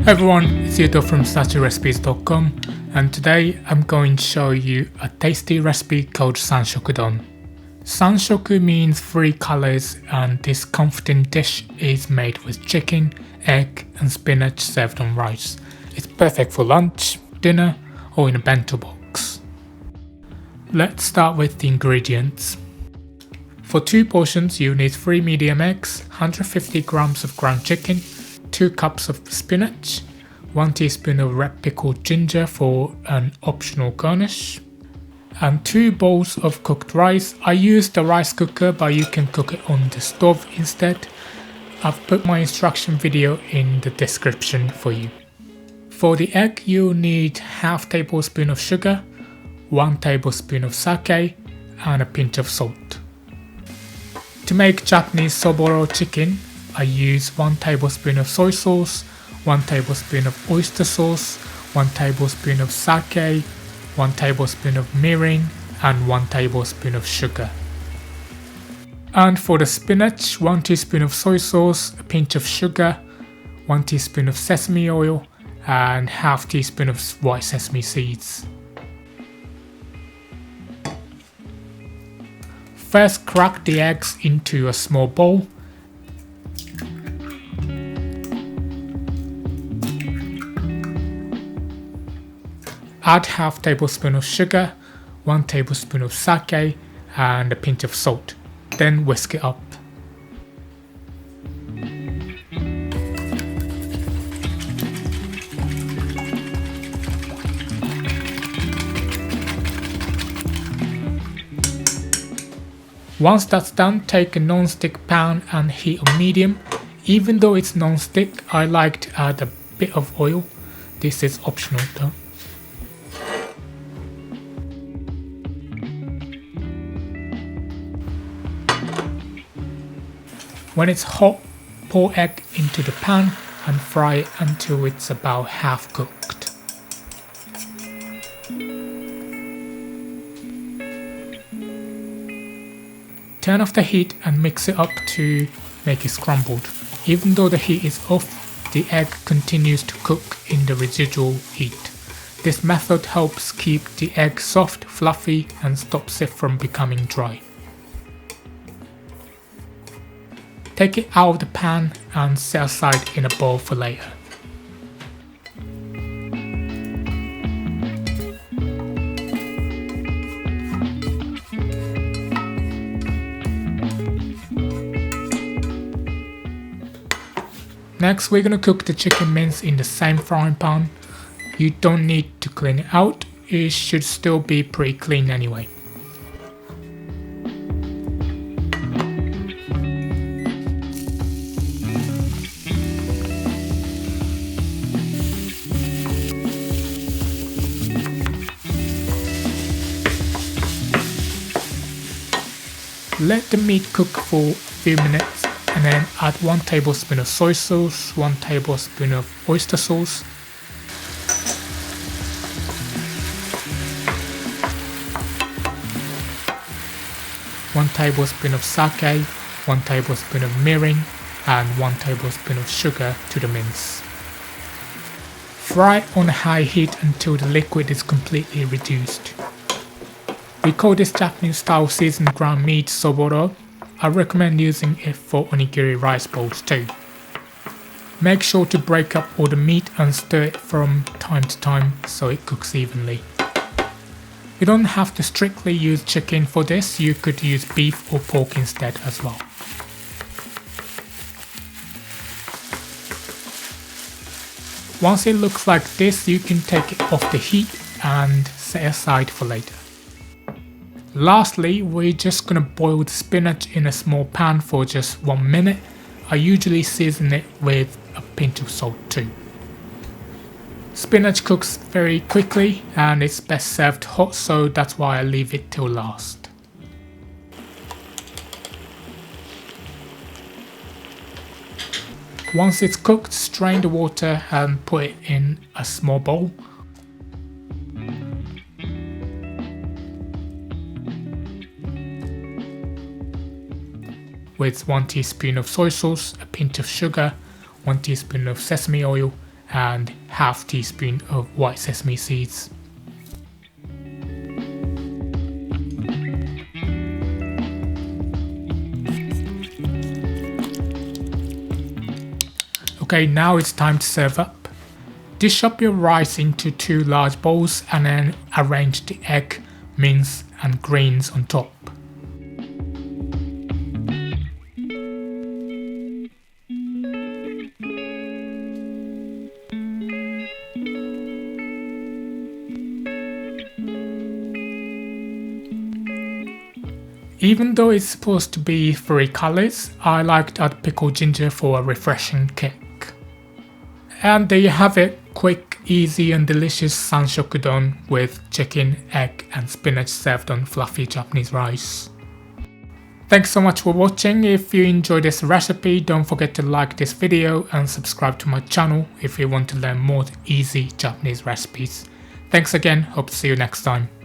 Hey everyone, it's Yuto from SatchRecipes.com, and today I'm going to show you a tasty recipe called Sanshoku. Sanshoku means three colors, and this comforting dish is made with chicken, egg and spinach served on rice. It's perfect for lunch, dinner or in a bento box. Let's start with the ingredients. For 2 portions you need 3 medium eggs, 150 grams of ground chicken, 2 cups of spinach, 1 teaspoon of red pickled ginger for an optional garnish, and 2 bowls of cooked rice. I used the rice cooker, but you can cook it on the stove instead. I've put my instruction video in the description for you. For the egg you'll need half tablespoon of sugar, 1 tablespoon of sake and a pinch of salt. To make Japanese Soboro chicken, I use 1 tablespoon of soy sauce, 1 tablespoon of oyster sauce, 1 tablespoon of sake, 1 tablespoon of mirin and 1 tablespoon of sugar. And for the spinach, 1 teaspoon of soy sauce, a pinch of sugar, 1 teaspoon of sesame oil and half teaspoon of white sesame seeds. First, crack the eggs into a small bowl. Add half tablespoon of sugar, 1 tablespoon of sake and a pinch of salt. Then whisk it up. Once that's done, take a non-stick pan and heat on medium. Even though it's non-stick, I like to add a bit of oil. This is optional though. When it's hot, pour egg into the pan and fry it until it's about half cooked. Turn off the heat and mix it up to make it scrambled. Even though the heat is off, the egg continues to cook in the residual heat. This method helps keep the egg soft, fluffy and stops it from becoming dry. Take it out of the pan and set aside in a bowl for later. Next, we're gonna cook the chicken mince in the same frying pan. You don't need to clean it out, it should still be pretty clean anyway. Let the meat cook for a few minutes and then add 1 tablespoon of soy sauce, 1 tablespoon of oyster sauce, one tablespoon of sake, 1 tablespoon of mirin and 1 tablespoon of sugar to the mince. Fry on a high heat until the liquid is completely reduced. We call this Japanese style seasoned ground meat Soboro. I recommend using it for onigiri rice bowls too. Make sure to break up all the meat and stir it from time to time so it cooks evenly. You don't have to strictly use chicken for this, you could use beef or pork instead as well. Once it looks like this, you can take it off the heat and set aside for later. Lastly, we're just gonna boil the spinach in a small pan for just 1 minute. I usually season it with a pinch of salt too. Spinach cooks very quickly and it's best served hot, so that's why I leave it till last. Once it's cooked, strain the water and put it in a small bowl. with 1 teaspoon of soy sauce, a pinch of sugar, 1 teaspoon of sesame oil and half teaspoon of white sesame seeds. Okay, now it's time to serve up. Dish up your rice into 2 large bowls and then arrange the egg, mince and greens on top. Even though it's supposed to be 3 colors, I like to add pickled ginger for a refreshing kick. And there you have it, quick, easy and delicious Sanshoku don with chicken, egg and spinach served on fluffy Japanese rice. Thanks so much for watching. If you enjoyed this recipe, don't forget to like this video and subscribe to my channel if you want to learn more easy Japanese recipes. Thanks again, hope to see you next time.